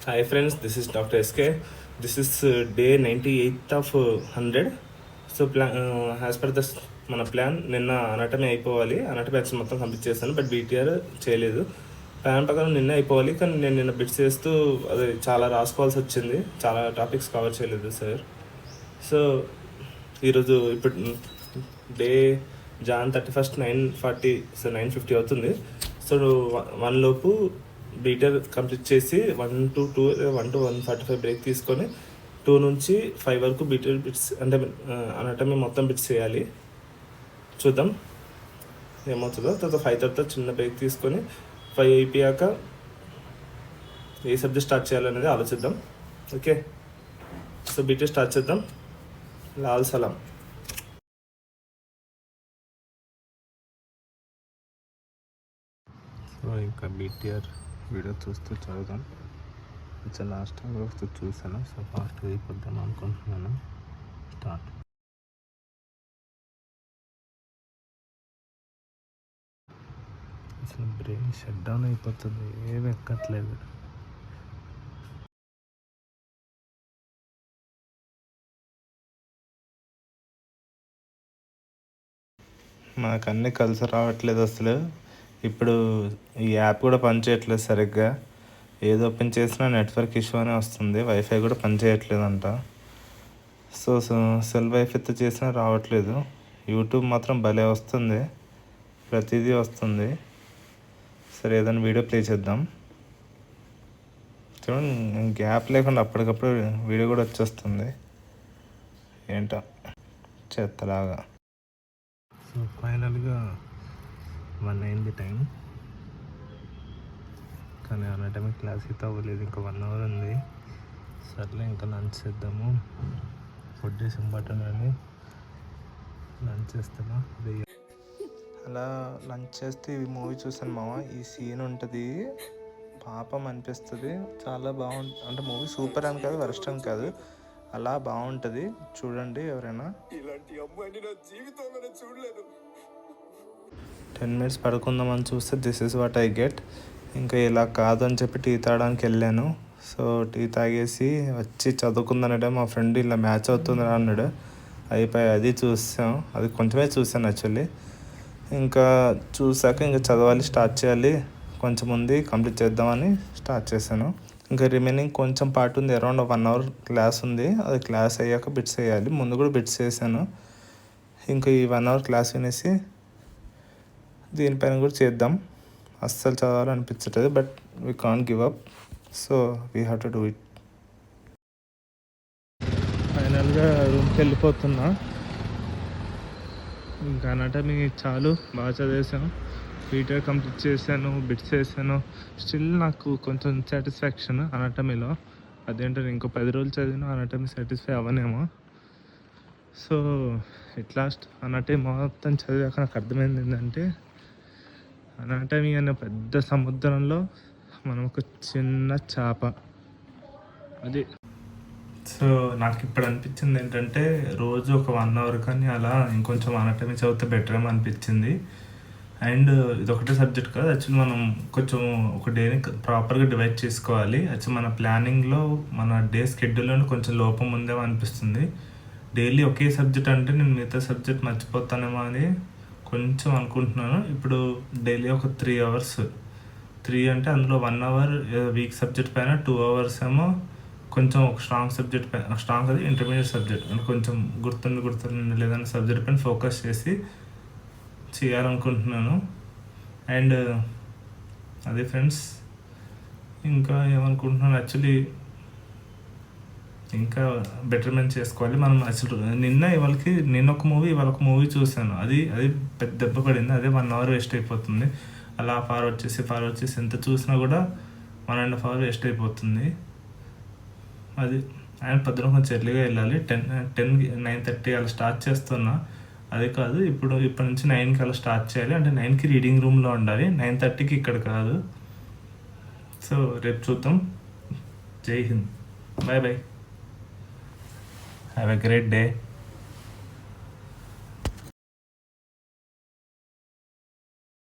Hi friends, this is Dr. SK. This is day 98 of 100. So as per the మన plan నిన్న anatomy అయిపోవాలి. Anatomy action మొత్తం complete చేశాను, but BTR చేయలేదు. Plan ప్రకారం నిన్న అయిపోవాలి, కానీ నేను నిన్న బిట్స్ చేస్తూ అది చాలా రాసుకోవాల్సి వచ్చింది. చాలా టాపిక్స్ కవర్ చేయలేదు సార్. సో ఈరోజు ఇప్పుడు డే Jan 31st 9:40, సో 9:50 అవుతుంది. సో 1 లోపు బీటర్ కంప్లీట్ చేసి 1 to 1:45 బ్రేక్ తీసుకొని 2 నుంచి 5 వరకు బీటర్ బిట్స్ అంటే అనటమీ మొత్తం బిట్స్ చేయాలి. చూద్దాం ఏమవుతుందో. తర్వాత 5 తర్వాత చిన్న బ్రేక్ తీసుకొని 5 అయిపోయాక ఏ సబ్జెక్ట్ స్టార్ట్ చేయాలనేది ఆలోచిద్దాం. ఓకే, సో బీటర్ స్టార్ట్ చేద్దాం. లాల్ సలాం. సో ఇంకా బీటీఆర్ వీడియో చూస్తూ చదువుదాం. కొంచెం లాస్ట్ టైం వస్తూ చూసాను, సో ఫాస్ట్గా అయిపోద్దాం అనుకుంటున్నాను. స్టార్ట్. అసలు బ్రెయిన్ షట్ డౌన్ అయిపోతుంది, ఏమి ఎక్కట్లేదు. మనకు అన్నీ కలిసి రావట్లేదు అసలు. ఇప్పుడు ఈ యాప్ కూడా పనిచేయట్లేదు సరిగ్గా. ఏది ఓపెన్ చేసినా నెట్వర్క్ ఇష్యూ అనే వస్తుంది. వైఫై కూడా పనిచేయట్లేదంట. సో సెల్ వైఫైతో చేసినా రావట్లేదు. యూట్యూబ్ మాత్రం భలే వస్తుంది, ప్రతిదీ వస్తుంది. సరే, ఏదైనా వీడియో ప్లే చేద్దాం. చూడండి, గ్యాప్ లేకుండా అప్పటికప్పుడు వీడియో కూడా వచ్చేస్తుంది. ఏంటో చెత్తలాగా. సో ఫైనల్గా 1 అయింది టైం, కానీ అనటమీ క్లాస్ అయితే అవ్వలేదు. ఇంకా 1 అవర్ ఉంది. సర్లే, ఇంకా లంచ్ చేద్దాము. ఫుడ్ ఈస్ ఇంపార్టెంట్ అని లంచ్ చేస్తామా. అలా లంచ్ చేస్తే ఈ మూవీ చూసాను మామ. ఈ సీన్ ఉంటుంది, పాపం అనిపిస్తుంది. చాలా బాగుంటుంది. అంటే మూవీ సూపర్ అని కాదు, వరస్ట్ అని కాదు, అలా బాగుంటుంది. చూడండి ఎవరైనా. ఇలాంటి అమ్మాయిని నా జీవితంలో చూడలేదు. 10 minutes పడుకుందామని చూస్తే this is what I get. ఇంకా ఇలా కాదు అని చెప్పి టీ తాగడానికి వెళ్ళాను. సో టీ తాగేసి వచ్చి చదువుకుందనడే మా ఫ్రెండ్ ఇలా మ్యాచ్ అవుతుంది అన్నాడు. అయిపోయి అది చూసాం. అది కొంచెమే చూసాను యాక్చువల్లీ. ఇంకా చూసాక ఇంకా చదవాలి, స్టార్ట్ చేయాలి. కొంచెం ఉంది, కంప్లీట్ చేద్దామని స్టార్ట్ చేశాను. ఇంకా రిమైనింగ్ కొంచెం పార్ట్ ఉంది, అరౌండ్ 1 hour క్లాస్ ఉంది. అది క్లాస్ అయ్యాక బిట్స్ వేయాలి. ముందు కూడా బిట్స్ వేసాను. ఇంకా ఈ 1 hour క్లాస్ వినేసి దీనిపైన కూడా చేద్దాం. అస్సలు చదవాలనిపించట్లేదు, but we can't give up. So we have to do it. ఫైనల్గా రూమ్కి వెళ్ళిపోతున్నా. ఇంకా అనటమీ చాలు, బాగా చదివేసాను. బీటర్ కంప్లీట్ చేశాను, బిట్స్ వేసాను. స్టిల్ నాకు కొంచెం సాటిస్ఫాక్షన్ అనటమీలో. అదేంటో ఇంకో 10 రోజులు చదివినా అనటమీ సాటిస్ఫై అవ్వనేమో. సో ఎట్ లాస్ట్ అనటమీ మొత్తం చదివాక నాకు అర్థమైంది ఏంటంటే, అనాటమీ అనే పెద్ద సముద్రంలో మనం ఒక చిన్న చేప. అది. సో నాకు ఇప్పుడు అనిపించింది ఏంటంటే, రోజు ఒక 1 hour కానీ అలా ఇంకొంచెం అనాటమీ చదివితే బెటర్ ఏమో అనిపించింది. అండ్ ఇది ఒకటే సబ్జెక్ట్ కాదు, యాక్చువల్లీ మనం కొంచెం ఒక డేని ప్రాపర్గా డివైడ్ చేసుకోవాలి. యాక్చువల్లీ మన ప్లానింగ్లో, మన డే స్కెడ్యూల్లో కొంచెం లోపం ఉందేమో అనిపిస్తుంది. డైలీ ఒకే సబ్జెక్ట్ అంటే నేను మిగతా సబ్జెక్ట్ మర్చిపోతానేమో అని కొంచెం అనుకుంటున్నాను. ఇప్పుడు డైలీ ఒక 3 hours, 3 అంటే అందులో 1 hour వీక్ సబ్జెక్ట్ పైన, 2 hours ఏమో కొంచెం ఒక స్ట్రాంగ్ సబ్జెక్ట్ పైన, స్ట్రాంగ్ అది ఇంటర్మీడియట్ సబ్జెక్ట్ అంటే కొంచెం గుర్తుండి లేదన్న సబ్జెక్ట్ పైన ఫోకస్ చేసి చేయాలనుకుంటున్నాను. అండ్ అదే ఫ్రెండ్స్, ఇంకా ఏమనుకుంటున్నాను, యాక్చువల్లీ ఇంకా బెటర్మెంట్ చేసుకోవాలి మనం. అసలు నిన్న ఒక మూవీ, ఇవాళ ఒక మూవీ చూశాను. అది పెద్ద దెబ్బ పడింది. అదే 1 hour వేస్ట్ అయిపోతుంది. అలా ఫార్వర్డ్ చేసి ఎంత చూసినా కూడా 1.5 hour వేస్ట్ అయిపోతుంది. అది అండ్ పొద్దున కొంచెం ఎర్లీగా వెళ్ళాలి. 9:30 అలా స్టార్ట్ చేస్తున్నా. అది కాదు, ఇప్పటి నుంచి 9కి అలా స్టార్ట్ చేయాలి. అంటే 9కి రీడింగ్ రూమ్లో ఉండాలి, 9:30కి ఇక్కడ కాదు. సో రేపు చూద్దాం. Jai Hind. Bye bye. Have a great day.